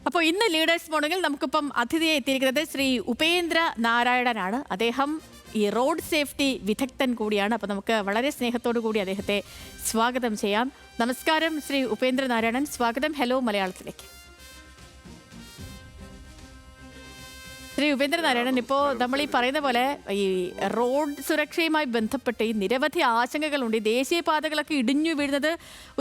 അപ്പോൾ ഇന്ന് ലീഡേഴ്സ് മോർണിംഗിൽ നമുക്കിപ്പം അതിഥിയെ എത്തിയിരിക്കുന്നത് ശ്രീ ഉപേന്ദ്ര നാരായണനാണ്. അദ്ദേഹം ഈ റോഡ് സേഫ്റ്റി വിദഗ്ധൻ കൂടിയാണ്. അപ്പോൾ നമുക്ക് വളരെ സ്നേഹത്തോടു കൂടി അദ്ദേഹത്തെ സ്വാഗതം ചെയ്യാം. നമസ്കാരം ശ്രീ ഉപേന്ദ്ര നാരായണൻ, സ്വാഗതം ഹലോ മലയാളത്തിലേക്ക്. ശ്രീ ഉപേന്ദ്ര നാരായണൻ, ഇപ്പോൾ നമ്മൾ ഈ പറയുന്ന പോലെ ഈ റോഡ് സുരക്ഷയുമായി ബന്ധപ്പെട്ട് ഈ നിരവധി ആശങ്കകളുണ്ട്. ഈ ദേശീയപാതകളൊക്കെ ഇടിഞ്ഞു വീഴുന്നത്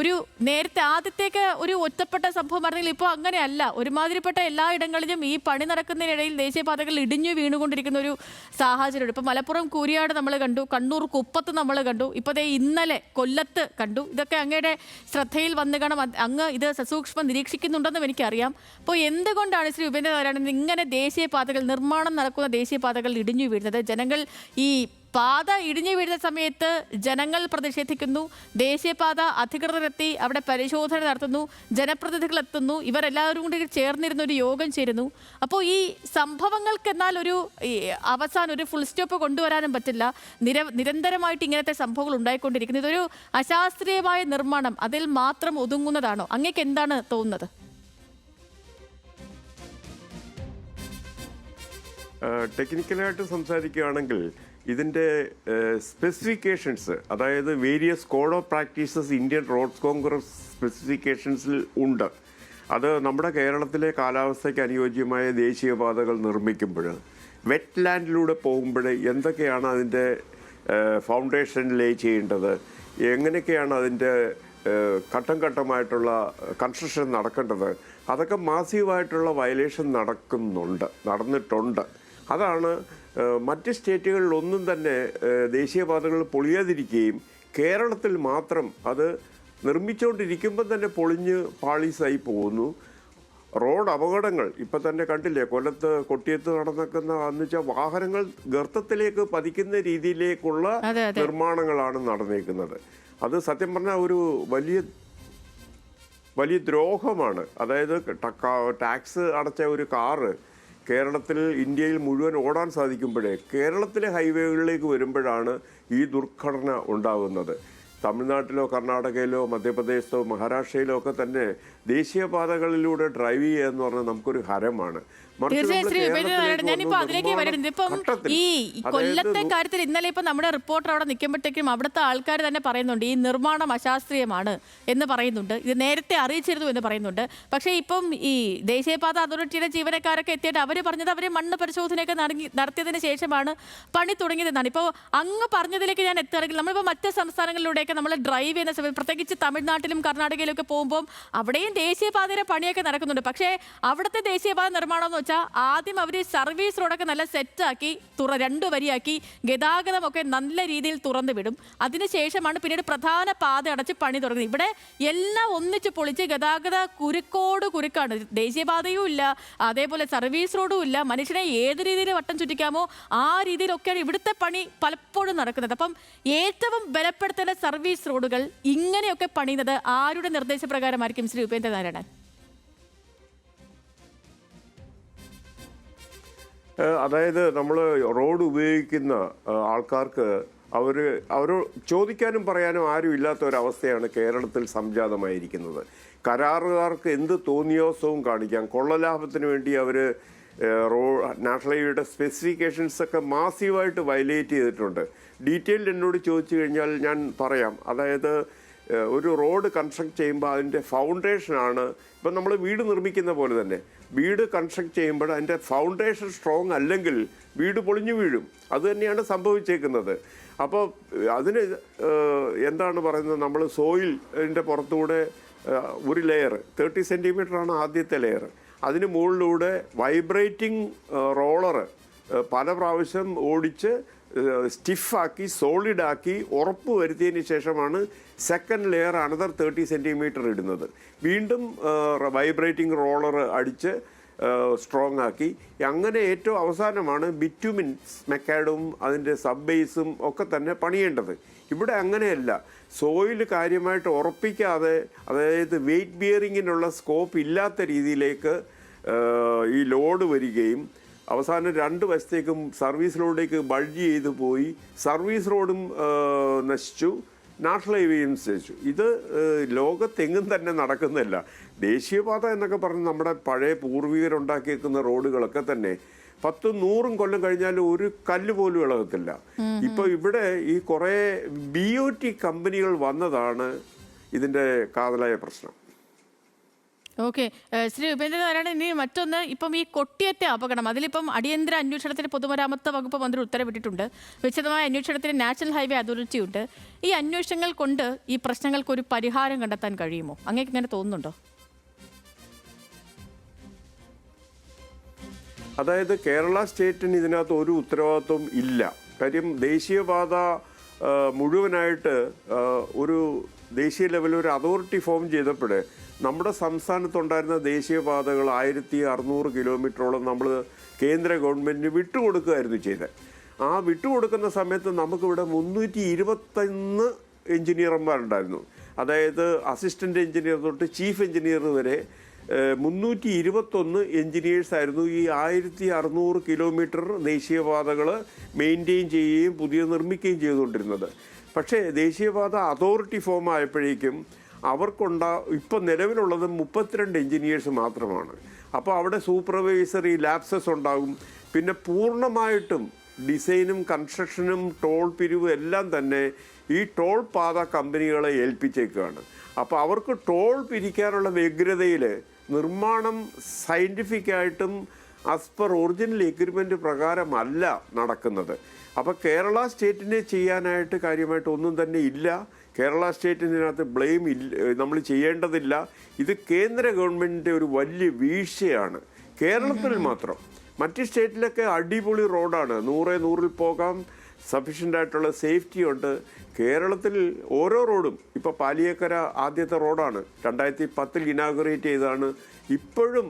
ഒരു നേരത്തെ ആദ്യത്തേക്ക് ഒരു ഒറ്റപ്പെട്ട സംഭവമായിരുന്നെങ്കിൽ ഇപ്പോൾ അങ്ങനെയല്ല. ഒരുമാതിരിപ്പെട്ട എല്ലാ ഇടങ്ങളിലും ഈ പണി നടക്കുന്നതിനിടയിൽ ദേശീയപാതകൾ ഇടിഞ്ഞു വീണുകൊണ്ടിരിക്കുന്ന ഒരു സാഹചര്യമുണ്ട്. ഇപ്പോൾ മലപ്പുറം കൂരിയാട് നമ്മൾ കണ്ടു, കണ്ണൂർ കുപ്പത്ത് നമ്മൾ കണ്ടു, ഇപ്പോൾ ഇന്നലെ കൊല്ലത്ത് കണ്ടു. ഇതൊക്കെ അങ്ങയുടെ ശ്രദ്ധയിൽ വന്നു കാണാം. അങ്ങ് ഇത് സസൂക്ഷ്മം നിരീക്ഷിക്കുന്നുണ്ടെന്നും എനിക്കറിയാം. അപ്പോൾ എന്തുകൊണ്ടാണ് ശ്രീ ഉപേന്ദ്ര നാരായണൻ ഇങ്ങനെ ദേശീയപാതകൾ, നിർമ്മാണം നടക്കുന്ന ദേശീയപാതകൾ ഇടിഞ്ഞു വീഴുന്നത്? ജനങ്ങൾ ഈ പാത ഇടിഞ്ഞു വീഴുന്ന സമയത്ത് ജനങ്ങൾ പ്രതിഷേധിക്കുന്നു, ദേശീയപാത അധികൃതരെത്തി അവിടെ പരിശോധന നടത്തുന്നു, ജനപ്രതിനിധികൾ എത്തുന്നു, ഇവരെല്ലാവരും കൂടി ചേർന്നിരുന്ന ഒരു യോഗം ചേരുന്നു. അപ്പോൾ ഈ സംഭവങ്ങൾക്ക് എന്നാൽ ഒരു അവസാനം ഒരു ഫുൾ സ്റ്റോപ്പ് കൊണ്ടുവരാനും പറ്റില്ല. നിരന്തരമായിട്ട് ഇങ്ങനത്തെ സംഭവങ്ങൾ ഉണ്ടായിക്കൊണ്ടിരിക്കുന്നു. ഇതൊരു അശാസ്ത്രീയമായ നിർമ്മാണം, അതിൽ മാത്രം ഒതുങ്ങുന്നതാണോ? അങ്ങേക്ക് എന്താണ് തോന്നുന്നത്? ടെക്നിക്കലായിട്ട് സംസാരിക്കുകയാണെങ്കിൽ ഇതിൻ്റെ സ്പെസിഫിക്കേഷൻസ്, അതായത് various code of practices Indian Roads Congress സ്പെസിഫിക്കേഷൻസിൽ ഉണ്ട്. അത് നമ്മുടെ കേരളത്തിലെ കാലാവസ്ഥയ്ക്ക് അനുയോജ്യമായ ദേശീയപാതകൾ നിർമ്മിക്കുമ്പോൾ വെറ്റ് ലാൻഡിലൂടെ പോകുമ്പോൾ എന്തൊക്കെയാണ് അതിൻ്റെ ഫൗണ്ടേഷൻ ലേ ചെയ്യേണ്ടത്, എങ്ങനെയൊക്കെയാണ് അതിൻ്റെ ഘട്ടം ഘട്ടമായിട്ടുള്ള കൺസ്ട്രക്ഷൻ നടക്കേണ്ടത്, അതൊക്കെ മാസീവായിട്ടുള്ള വയലേഷൻ നടന്നിട്ടുണ്ട്. അതാണ് മറ്റ് സ്റ്റേറ്റുകളിലൊന്നും തന്നെ ദേശീയപാതകൾ പൊളിയാതിരിക്കുകയും കേരളത്തിൽ മാത്രം അത് നിർമ്മിച്ചുകൊണ്ടിരിക്കുമ്പോൾ തന്നെ പൊളിഞ്ഞ് പാളീസായി പോകുന്നു. റോഡ് അപകടങ്ങൾ ഇപ്പം തന്നെ കണ്ടില്ലേ, കൊല്ലത്ത് കൊട്ടിയത്ത് നടന്നിക്കുന്ന എന്നുവെച്ചാൽ വാഹനങ്ങൾ ഗർത്തത്തിലേക്ക് പതിക്കുന്ന രീതിയിലേക്കുള്ള നിർമ്മാണങ്ങളാണ് നടന്നേക്കുന്നത്. അത് സത്യം പറഞ്ഞാൽ ഒരു വലിയ ദ്രോഹമാണ്. അതായത് ടാക്സ് അടച്ച ഒരു കാറ് കേരളത്തിൽ, ഇന്ത്യയിൽ മുഴുവൻ ഓടാൻ സാധിക്കുമ്പോഴേ കേരളത്തിലെ ഹൈവേകളിലേക്ക് വരുമ്പോഴാണ് ഈ ദുർഘടന ഉണ്ടാകുന്നത്. തമിഴ്നാട്ടിലോ കർണാടകയിലോ മധ്യപ്രദേശിലോ മഹാരാഷ്ട്രയിലോ ഒക്കെ തന്നെ ദേശീയപാതകളിലൂടെ ഡ്രൈവ് ചെയ്യുക എന്ന് പറഞ്ഞാൽ നമുക്കൊരു ഹരമാണ്. ഞാനിപ്പോ അതിലേക്ക് വരുന്നത്, ഇപ്പം ഈ കൊല്ലത്തെ കാര്യത്തിൽ ഇന്നലെ ഇപ്പൊ നമ്മുടെ റിപ്പോർട്ടർ അവിടെ നിൽക്കുമ്പോഴത്തേക്കും അവിടുത്തെ ആൾക്കാർ തന്നെ പറയുന്നുണ്ട് ഈ നിർമ്മാണം അശാസ്ത്രീയമാണ് എന്ന് പറയുന്നുണ്ട്. ഇത് നേരത്തെ അറിയിച്ചിരുന്നു എന്ന് പറയുന്നുണ്ട്. പക്ഷേ ഇപ്പം ഈ ദേശീയപാത അതോറിറ്റിയുടെ ജീവനക്കാരൊക്കെ എത്തിയിട്ട് അവർ പറഞ്ഞത് അവർ മണ്ണ് പരിശോധനയൊക്കെ നടത്തിയതിന് ശേഷമാണ് പണി തുടങ്ങിയതെന്നാണ്. ഇപ്പോൾ അങ്ങ് പറഞ്ഞതിലേക്ക് ഞാൻ എത്തുകയാണെങ്കിൽ നമ്മളിപ്പോൾ മറ്റ് സംസ്ഥാനങ്ങളിലൂടെയൊക്കെ നമ്മൾ ഡ്രൈവ് ചെയ്യുന്ന സമയത്ത്, പ്രത്യേകിച്ച് തമിഴ്നാട്ടിലും കർണാടകയിലും ഒക്കെ പോകുമ്പോൾ അവിടെയും ദേശീയപാതയുടെ പണിയൊക്കെ നടക്കുന്നുണ്ട്. പക്ഷേ അവിടുത്തെ ദേശീയപാത നിർമ്മാണം എന്ന് വെച്ചാൽ ആദ്യം അവർ സർവീസ് റോഡൊക്കെ നല്ല സെറ്റാക്കി 2 വരിയാക്കി ഗതാഗതമൊക്കെ നല്ല രീതിയിൽ തുറന്നു വിടും. അതിനുശേഷമാണ് പിന്നീട് പ്രധാന പാത അടച്ച് പണി തുടങ്ങുന്നത്. ഇവിടെ എല്ലാം ഒന്നിച്ച് പൊളിച്ച് ഗതാഗത കുരുക്കാണ്. ദേശീയപാതയും ഇല്ല, അതേപോലെ സർവീസ് റോഡും ഇല്ല. മനുഷ്യനെ ഏത് രീതിയിൽ വട്ടം ചുറ്റിക്കാമോ ആ രീതിയിലൊക്കെയാണ് ഇവിടുത്തെ പണി പലപ്പോഴും നടക്കുന്നത്. അപ്പം ഏറ്റവും ബലപ്പെടുത്തേണ്ട സർവീസ് റോഡുകൾ ഇങ്ങനെയൊക്കെ പണിയുന്നത് ആരുടെ നിർദ്ദേശപ്രകാരമായിരിക്കും ശ്രീ ഉപേന്ദ്ര നാരായണൻ? അതായത് നമ്മൾ റോഡ് ഉപയോഗിക്കുന്ന ആൾക്കാർക്ക് അവർ ചോദിക്കാനും പറയാനും ആരും ഇല്ലാത്ത ഒരവസ്ഥയാണ് കേരളത്തിൽ സംജാതമായിരിക്കുന്നത്. കരാറുകാർക്ക് എന്ത് തോന്നിയോസവും കാണിക്കാം. കൊള്ളലാഭത്തിന് വേണ്ടി അവർ നാഷണൽ ഹൈവേയുടെ സ്പെസിഫിക്കേഷൻസൊക്കെ മാസീവായിട്ട് വയലേറ്റ് ചെയ്തിട്ടുണ്ട്. ഡീറ്റെയിൽഡ് എന്നോട് ചോദിച്ചു കഴിഞ്ഞാൽ ഞാൻ പറയാം. അതായത് ഒരു റോഡ് കൺസ്ട്രക്ട് ചെയ്യുമ്പോൾ അതിൻ്റെ ഫൗണ്ടേഷനാണ്, ഇപ്പം നമ്മൾ വീട് നിർമ്മിക്കുന്ന പോലെ തന്നെ വീട് കൺസ്ട്രക്ട് ചെയ്യുമ്പോൾ അതിൻ്റെ ഫൗണ്ടേഷൻ സ്ട്രോങ് അല്ലെങ്കിൽ വീട് പൊളിഞ്ഞു വീഴും. അതുതന്നെയാണ് സംഭവിച്ചേക്കുന്നത്. അപ്പോൾ അതിന് എന്താണ് പറയുന്നത്, നമ്മൾ സോയിലിൻ്റെ പുറത്തൂടെ ഒരു ലെയർ 30 സെൻറ്റിമീറ്ററാണ് ആദ്യത്തെ ലെയർ, അതിന് മുകളിലൂടെ വൈബ്രേറ്റിംഗ് റോളർ പല പ്രാവശ്യം ഓടിച്ച് സ്റ്റിഫാക്കി സോളിഡാക്കി ഉറപ്പ് വരുത്തിയതിന് ശേഷമാണ് സെക്കൻഡ് ലെയർ അനദർ 30 സെൻറ്റിമീറ്റർ ഇടുന്നത്. വീണ്ടും വൈബ്രേറ്റിംഗ് റോളർ അടിച്ച് സ്ട്രോങ് ആക്കി. അങ്ങനെ ഏറ്റവും അവസാനമാണ് ബിറ്റുമിൻ മെക്കാഡും അതിൻ്റെ സബ് ബേസും ഒക്കെ തന്നെ പണിയേണ്ടത്. ഇവിടെ അങ്ങനെയല്ല. സോയിൽ കാര്യമായിട്ട് ഉറപ്പിക്കാതെ, അതായത് വെയ്റ്റ് ബിയറിങ്ങിനുള്ള സ്കോപ്പ് ഇല്ലാത്ത രീതിയിലേക്ക് ഈ ലോഡ് വരികയും അവസാനം 2 വശത്തേക്കും സർവീസ് റോഡിലേക്ക് ബൾജ് ചെയ്ത് പോയി സർവീസ് റോഡും നശിച്ചു, നാഷണൽ ഹൈവേയും നശിച്ചു. ഇത് ലോകത്തെങ്ങും തന്നെ നടക്കുന്നില്ല. ദേശീയപാത എന്നൊക്കെ പറഞ്ഞ് നമ്മുടെ പഴയ പൂർവികരുണ്ടാക്കിയേക്കുന്ന റോഡുകളൊക്കെ തന്നെ 10-100 കൊല്ലം കഴിഞ്ഞാൽ ഒരു കല്ല് പോലും ഇളകത്തില്ല. ഇപ്പൊ ഇവിടെ ഈ കുറെ BOT കമ്പനികൾ വന്നതാണ് ഇതിന്റെ കാതലായ പ്രശ്നം. ഓക്കെ, ശ്രീ ഉപേന്ദ്രനാരായണൻ, ഇനി മറ്റൊന്ന്, ഇപ്പം ഈ കൊട്ടിയത്തെ അപകടം, അതിലിപ്പം അടിയന്തര അന്വേഷണത്തിന് പൊതുമരാമത്ത് വകുപ്പ് മന്ത്രി ഉത്തരവിട്ടിട്ടുണ്ട്. വിശദമായ അന്വേഷണത്തിന് നാഷണൽ ഹൈവേ അതോറിറ്റി ഉണ്ട്. ഈ അന്വേഷണങ്ങൾ കൊണ്ട് ഈ പ്രശ്നങ്ങൾക്ക് ഒരു പരിഹാരം കണ്ടെത്താൻ കഴിയുമോ? അങ്ങേക്ക് ഇങ്ങനെ തോന്നുന്നുണ്ടോ? അതായത് കേരള സ്റ്റേറ്റിന് ഇതിനകത്ത് ഒരു ഉത്തരവാദിത്വം ഇല്ല. കാര്യം ദേശീയപാത മുഴുവനായിട്ട് ഒരു ദേശീയ ലെവലിൽ ഒരു അതോറിറ്റി ഫോം ചെയ്തപ്പോഴേ നമ്മുടെ സംസ്ഥാനത്തുണ്ടായിരുന്ന ദേശീയപാതകൾ 1600 കിലോമീറ്ററോളം നമ്മൾ കേന്ദ്ര ഗവൺമെൻറ്റിന് വിട്ടുകൊടുക്കുകയായിരുന്നു ചെയ്തത്. ആ വിട്ടുകൊടുക്കുന്ന സമയത്ത് നമുക്കിവിടെ 321 എഞ്ചിനീയർമാരുണ്ടായിരുന്നു. അതായത് അസിസ്റ്റൻ്റ് എഞ്ചിനീയർ തൊട്ട് ചീഫ് എഞ്ചിനീയർ വരെ 321 എഞ്ചിനീയേഴ്സ് ആയിരുന്നു ഈ 1600 കിലോമീറ്റർ ദേശീയപാതകൾ മെയിൻറ്റെയിൻ ചെയ്യുകയും പുതിയ നിർമ്മിക്കുകയും ചെയ്തുകൊണ്ടിരുന്നത്. പക്ഷേ ദേശീയപാത അതോറിറ്റി ഫോം ആയപ്പോഴേക്കും ഇപ്പം നിലവിലുള്ളത് 32 എഞ്ചിനീയേഴ്സ് മാത്രമാണ്. അപ്പോൾ അവിടെ സൂപ്പർവൈസറി ലാപ്സസ് ഉണ്ടാകും. പിന്നെ പൂർണ്ണമായിട്ടും ഡിസൈനും കൺസ്ട്രക്ഷനും ടോൾ പിരിവും എല്ലാം തന്നെ ഈ ടോൾ പാത കമ്പനികളെ ഏൽപ്പിച്ചേക്കുകയാണ്. അപ്പോൾ അവർക്ക് ടോൾ പിരിക്കാനുള്ള വ്യഗ്രതയിൽ നിർമ്മാണം സയൻറ്റിഫിക്കായിട്ടും ആസ് പെർ ഒറിജിനൽ എഗ്രിമെൻ്റ് പ്രകാരമല്ല നടക്കുന്നത്. അപ്പോൾ കേരള സ്റ്റേറ്റിനെ ചെയ്യാനായിട്ട് കാര്യമായിട്ട് ഒന്നും തന്നെ ഇല്ല. കേരള സ്റ്റേറ്റിനകത്ത് ബ്ലെയിം ഇല്ല, നമ്മൾ ചെയ്യേണ്ടതില്ല. ഇത് കേന്ദ്ര ഗവൺമെൻറ്റിൻ്റെ ഒരു വലിയ വീഴ്ചയാണ് കേരളത്തിൽ മാത്രം. മറ്റ് സ്റ്റേറ്റിലൊക്കെ അടിപൊളി റോഡാണ്, 100-100 പോകാം, സഫീഷ്യൻ്റ് ആയിട്ടുള്ള സേഫ്റ്റി ഉണ്ട്. കേരളത്തിൽ ഓരോ റോഡും ഇപ്പോൾ പാലിയേക്കര ആദ്യത്തെ റോഡാണ്, 2010 ഇനാഗുറേറ്റ് ചെയ്താണ്, ഇപ്പോഴും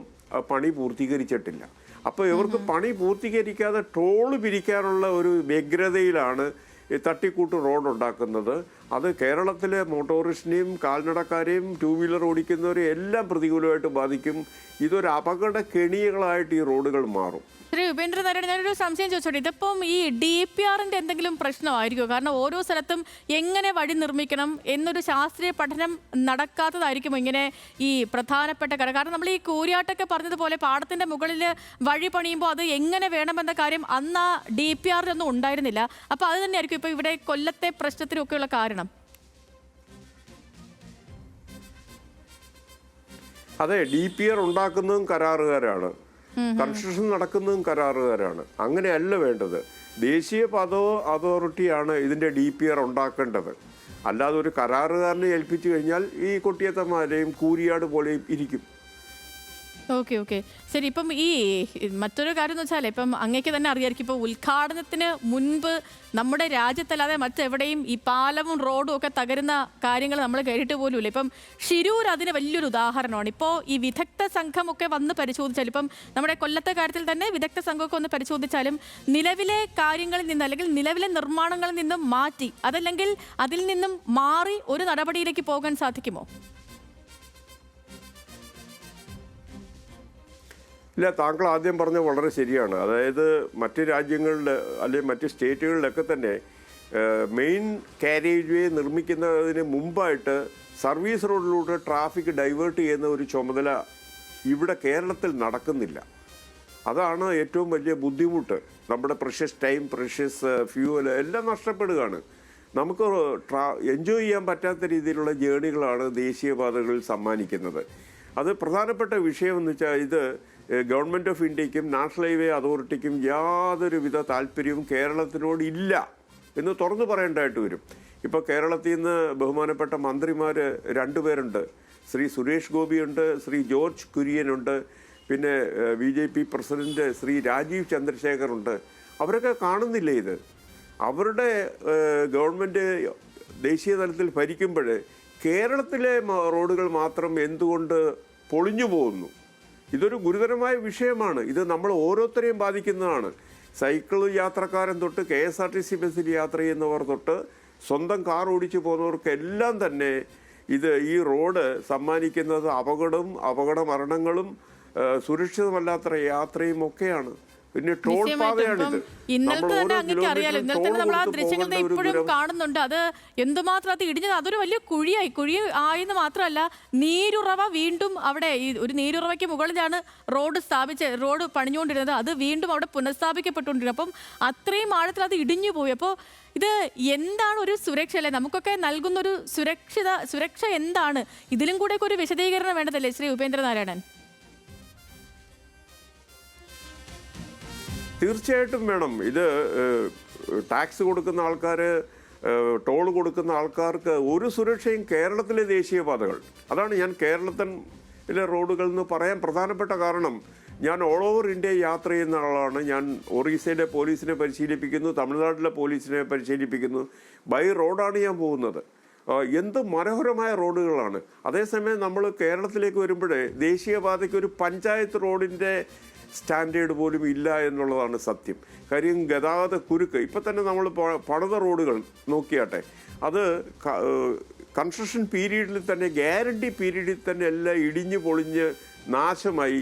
പണി പൂർത്തീകരിച്ചിട്ടില്ല. അപ്പോൾ ഇവർക്ക് പണി പൂർത്തീകരിക്കാതെ ടോള് പിരിക്കാനുള്ള ഒരു വ്യഗ്രതയിലാണ് തട്ടിക്കൂട്ട് റോഡ് ഉണ്ടാക്കുന്നത്. അത് കേരളത്തിലെ മോട്ടോറിസ്റ്റിനെയും കാൽനടക്കാരെയും 2 വീലർ ഓടിക്കുന്നവരെയും എല്ലാം പ്രതികൂലമായിട്ട് ബാധിക്കും. ഇതൊരു അപകട കെണികളായിട്ട് ഈ റോഡുകൾ മാറും. ശ്രീ ഉപേന്ദ്രനാരായണൻ, ഞാനൊരു സംശയം ചോദിച്ചോട്ടെ, ഇതിപ്പം ഈ DPRന്റെ എന്തെങ്കിലും പ്രശ്നമായിരിക്കുമോ? കാരണം ഓരോ സ്ഥലത്തും എങ്ങനെ വഴി നിർമ്മിക്കണം എന്നൊരു ശാസ്ത്രീയ പഠനം നടക്കാത്തതായിരിക്കുമോ ഇങ്ങനെ ഈ പ്രധാനപ്പെട്ട കാര്യം? കാരണം നമ്മൾ ഈ കൂരിയാട്ടൊക്കെ പറഞ്ഞതുപോലെ പാടത്തിന്റെ മുകളിൽ വഴി പണിയുമ്പോൾ അത് എങ്ങനെ വേണമെന്ന കാര്യം അന്ന് ആ DPRലൊന്നും ഉണ്ടായിരുന്നില്ല. അപ്പോൾ അത് തന്നെയായിരിക്കും ഇപ്പോൾ ഇവിടെ കൊല്ലത്തെ പ്രശ്നത്തിനൊക്കെയുള്ള കാരണം. അതെ, DPR ഉണ്ടാക്കുന്നതും കരാറുകാരാണ്, കൺസ്ട്രക്ഷൻ നടക്കുന്നതും കരാറുകാരാണ്. അങ്ങനെയല്ല വേണ്ടത്. ദേശീയപാത അതോറിറ്റിയാണ് ഇതിൻ്റെ DPR ഉണ്ടാക്കേണ്ടത്. അല്ലാതെ ഒരു കരാറുകാരനെ ഏൽപ്പിച്ചു കഴിഞ്ഞാൽ ഈ കൊട്ടിയത്തമാരെയും കൂരിയാട് പോലെയും ഇരിക്കും. ഓക്കെ, ശരി. ഇപ്പം ഈ മറ്റൊരു കാര്യം എന്ന് വെച്ചാൽ ഇപ്പം അങ്ങേക്ക് തന്നെ അറിയാമായിരിക്കും, ഇപ്പോൾ ഉദ്ഘാടനത്തിന് മുൻപ് നമ്മുടെ രാജ്യത്തല്ലാതെ മറ്റെവിടെയും ഈ പാലവും റോഡും ഒക്കെ തകരുന്ന കാര്യങ്ങൾ നമ്മൾ കേട്ടിട്ട് പോലുമില്ല. ഇപ്പം ഷിരൂർ അതിന് വലിയൊരു ഉദാഹരണമാണ്. ഇപ്പോൾ ഈ വിദഗ്ധ സംഘമൊക്കെ വന്ന് പരിശോധിച്ചാൽ, ഇപ്പം നമ്മുടെ കൊല്ലത്തെ കാര്യത്തിൽ തന്നെ വിദഗ്ധ സംഘമൊക്കെ വന്ന് പരിശോധിച്ചാലും നിലവിലെ കാര്യങ്ങളിൽ നിന്ന് അല്ലെങ്കിൽ നിലവിലെ നിർമ്മാണങ്ങളിൽ നിന്നും മാറ്റി അതല്ലെങ്കിൽ അതിൽ നിന്നും മാറി ഒരു നടപടിയിലേക്ക് പോകാൻ സാധിക്കുമോ? ഇല്ല, താങ്കൾ ആദ്യം പറഞ്ഞത് വളരെ ശരിയാണ്. അതായത് മറ്റ് രാജ്യങ്ങളിൽ അല്ലെങ്കിൽ മറ്റ് സ്റ്റേറ്റുകളിലൊക്കെ തന്നെ മെയിൻ കാരേജ് വേ നിർമ്മിക്കുന്നതിന് മുമ്പായിട്ട് സർവീസ് റോഡിലൂടെ ട്രാഫിക് ഡൈവേർട്ട് ചെയ്യുന്ന ഒരു ചുമതല ഇവിടെ കേരളത്തിൽ നടക്കുന്നില്ല. അതാണ് ഏറ്റവും വലിയ ബുദ്ധിമുട്ട്. നമ്മുടെ പ്രഷ്യസ് ടൈം, പ്രഷ്യസ് ഫ്യൂവൽ എല്ലാം നഷ്ടപ്പെടുകയാണ്. നമുക്ക് എൻജോയ് ചെയ്യാൻ പറ്റാത്ത രീതിയിലുള്ള ജേണികളാണ് ദേശീയപാതകളിൽ സമ്മാനിക്കുന്നത്. അത് പ്രധാനപ്പെട്ട വിഷയമെന്ന് വെച്ചാൽ ഇത് ഗവൺമെൻറ് ഓഫ് ഇന്ത്യക്കും നാഷണൽ ഹൈവേ അതോറിറ്റിക്കും യാതൊരുവിധ താല്പര്യവും കേരളത്തിനോട് ഇല്ല എന്ന് തുറന്നു പറയേണ്ടതായിട്ട് വരും. ഇപ്പോൾ കേരളത്തിൽ നിന്ന് ബഹുമാനപ്പെട്ട മന്ത്രിമാർ 2 പേരുണ്ട്. ശ്രീ സുരേഷ് ഗോപിയുണ്ട്, ശ്രീ ജോർജ് കുര്യനുണ്ട്, പിന്നെ BJP പ്രസിഡന്റ് ശ്രീ രാജീവ് ചന്ദ്രശേഖറുണ്ട്. അവരൊക്കെ കാണുന്നില്ലേ ഇത്? അവരുടെ ഗവൺമെൻറ് ദേശീയ തലത്തിൽ ഭരിക്കുമ്പോൾ കേരളത്തിലെ റോഡുകൾ മാത്രം എന്തുകൊണ്ട് പൊളിഞ്ഞു പോകുന്നു? ഇതൊരു ഗുരുതരമായ വിഷയമാണ്. ഇത് നമ്മൾ ഓരോരുത്തരെയും ബാധിക്കുന്നതാണ്. സൈക്കിൾ യാത്രക്കാരൻ തൊട്ട് KSRTC ബസ്സിൽ യാത്ര ചെയ്യുന്നവർ തൊട്ട് സ്വന്തം കാർ ഓടിച്ചു പോകുന്നവർക്കെല്ലാം തന്നെ ഈ റോഡ് സമ്മാനിക്കുന്നത് അപകട മരണങ്ങളും സുരക്ഷിതമല്ലാത്ത യാത്രയും ഒക്കെയാണ്. പിന്നെ ടോൾ നിശ്ചയമായിട്ടും പാതയാണിത്. ഇന്നലത്തെ തന്നെ ഓരോ അങ്ങേക്ക് അറിയാലോ, കിലോമീറ്ററും ഇന്നലത്തെ തന്നെ നമ്മൾ ആ ടോൾ കൊടുത്ത് ദൃശ്യങ്ങൾ പോകേണ്ട ഒരു ഇപ്പോഴും ദൂരം. കാണുന്നുണ്ട്. അത് എന്തുമാത്രം അത് ഇടിഞ്ഞത്, അതൊരു വലിയ കുഴി ആയെന്ന് മാത്രമല്ല, നീരുറവ വീണ്ടും അവിടെ, ഈ ഒരു നീരുറവയ്ക്ക് മുകളിലാണ് റോഡ് പണിഞ്ഞുകൊണ്ടിരുന്നത്. അത് വീണ്ടും അവിടെ പുനഃസ്ഥാപിക്കപ്പെട്ടുകൊണ്ടിരുന്നത്. അപ്പം അത്രയും ആഴത്തിൽ അത് ഇടിഞ്ഞു പോയി. അപ്പോൾ ഇത് എന്താണ് ഒരു സുരക്ഷ അല്ലേ, നമുക്കൊക്കെ നൽകുന്ന ഒരു സുരക്ഷ എന്താണ്? ഇതിലും കൂടെ ഒരു വിശദീകരണം വേണ്ടതല്ലേ ശ്രീ ഉപേന്ദ്രനാരായണൻ? തീർച്ചയായിട്ടും വേണം. ഇത് ടാക്സ് കൊടുക്കുന്ന ആൾക്കാർ, ടോൾ കൊടുക്കുന്ന ആൾക്കാർക്ക് ഒരു സുരക്ഷയും കേരളത്തിലെ ദേശീയപാതകൾ, അതാണ് ഞാൻ കേരളത്തിലെ റോഡുകൾ എന്ന് പറയാൻ പ്രധാനപ്പെട്ട കാരണം. ഞാൻ ഓൾ ഓവർ ഇന്ത്യ യാത്ര ചെയ്യുന്ന ആളാണ്. ഞാൻ ഒറീസയിലെ പോലീസിനെ പരിശീലിപ്പിക്കുന്നു, തമിഴ്നാട്ടിലെ പോലീസിനെ പരിശീലിപ്പിക്കുന്നു. ബൈ റോഡാണ് ഞാൻ പോകുന്നത്. എന്ത് മനോഹരമായ റോഡുകളാണ്. അതേസമയം നമ്മൾ കേരളത്തിലേക്ക് വരുമ്പോഴേ ദേശീയപാതയ്ക്ക് ഒരു പഞ്ചായത്ത് റോഡിൻ്റെ സ്റ്റാൻഡേർഡ് പോലും ഇല്ല എന്നുള്ളതാണ് സത്യം. കാര്യം ഗതാഗത കുരുക്ക്. ഇപ്പം തന്നെ നമ്മൾ പണിത റോഡുകൾ നോക്കിയാട്ടെ, അത് കൺസ്ട്രക്ഷൻ പീരീഡിൽ തന്നെ, ഗ്യാരണ്ടി പീരീഡിൽ തന്നെ എല്ലാം ഇടിഞ്ഞ് പൊളിഞ്ഞ് നാശമായി.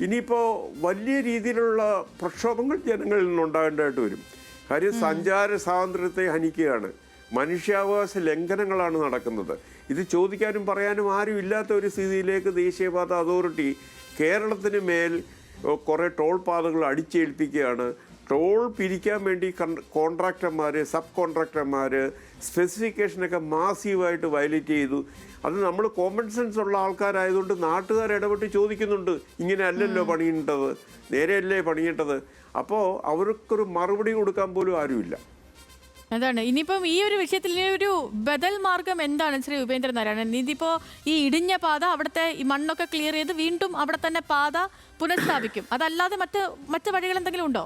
ഇനിയിപ്പോൾ വലിയ രീതിയിലുള്ള പ്രക്ഷോഭങ്ങൾ ജനങ്ങളിൽ നിന്നുണ്ടാകേണ്ടതായിട്ട് വരും. കാര്യം സഞ്ചാര സ്വാതന്ത്ര്യത്തെ ഹനിക്കുകയാണ്, മനുഷ്യാവകാശ ലംഘനങ്ങളാണ് നടക്കുന്നത്. ഇത് ചോദിക്കാനും പറയാനും ആരും ഇല്ലാത്ത ഒരു സ്ഥിതിയിലേക്ക് ദേശീയപാത അതോറിറ്റി കേരളത്തിന് മേൽ കുറേ ടോൾ പാതകൾ അടിച്ചേൽപ്പിക്കുകയാണ്. ടോൾ പിരിക്കാൻ വേണ്ടി കോൺട്രാക്ടർമാർ, സബ് കോൺട്രാക്ടർമാർ സ്പെസിഫിക്കേഷനൊക്കെ മാസീവായിട്ട് വയലേറ്റ് ചെയ്തു. അത് നമ്മൾ കോമൺ സെൻസ് ഉള്ള ആൾക്കാരായതുകൊണ്ട് നാട്ടുകാർ ഇടപെട്ട് ചോദിക്കുന്നുണ്ട്, ഇങ്ങനെ അല്ലല്ലോ പണിയേണ്ടത്, നേരെയല്ലേ പണിയേണ്ടത്. അപ്പോൾ അവർക്കൊരു മറുപടി കൊടുക്കാൻ പോലും ആരുമില്ല. അതാണ് ഇനിയിപ്പം ഈ ഒരു വിഷയത്തിൽ ഒരു ബദൽ മാർഗം എന്താണ് ശ്രീ ഉപേന്ദ്രനാരായണൻ? ഇതിപ്പോ ഈ ഇടിഞ്ഞ പാത, അവിടുത്തെ ഈ മണ്ണൊക്കെ ക്ലിയർ ചെയ്ത് വീണ്ടും അവിടെ തന്നെ പാത പുനഃസ്ഥാപിക്കും, അതല്ലാതെ മറ്റ് വഴികൾ എന്തെങ്കിലും ഉണ്ടോ?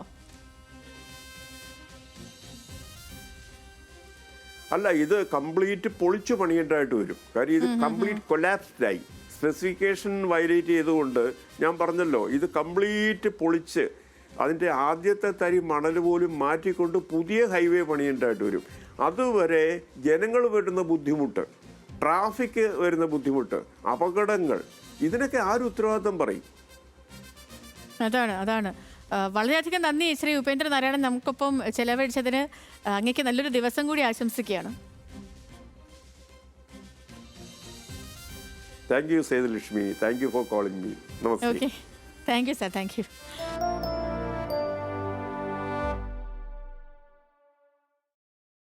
അല്ല, ഇത് കംപ്ലീറ്റ് പൊളിച്ചു പണിയേണ്ടതായിട്ട് വരും. കാര്യം ഇത് കംപ്ലീറ്റ് കൊലാപ്സ്ഡായി, സ്പെസിഫിക്കേഷൻ വയലേറ്റ് ചെയ്തുകൊണ്ട്. ഞാൻ പറഞ്ഞല്ലോ, ഇത് കംപ്ലീറ്റ് പൊളിച്ച് അതിൻ്റെ ആദ്യത്തെ തരി മണൽ പോലും മാറ്റിക്കൊണ്ട് പുതിയ ഹൈവേ പണിയേണ്ടതായിട്ട് വരും. അതുവരെ ജനങ്ങൾ വരുന്ന ബുദ്ധിമുട്ട്, ട്രാഫിക് വരുന്ന ബുദ്ധിമുട്ട്, അപകടങ്ങൾ, ഇതിനൊക്കെ ആരും ഉത്തരവാദിത്തം പറയും? അതാണ് വളരെയധികം നന്ദി ശ്രീ ഉപേന്ദ്രനാരായണൻ, നമുക്കൊപ്പം ചെലവഴിച്ചതിന്. അങ്ങേക്ക് നല്ലൊരു ദിവസം കൂടി ആശംസിക്കുകയാണ്. Thank you Sethulakshmi, thank you for calling me. Namaste. Okay, thank you sir, thank you.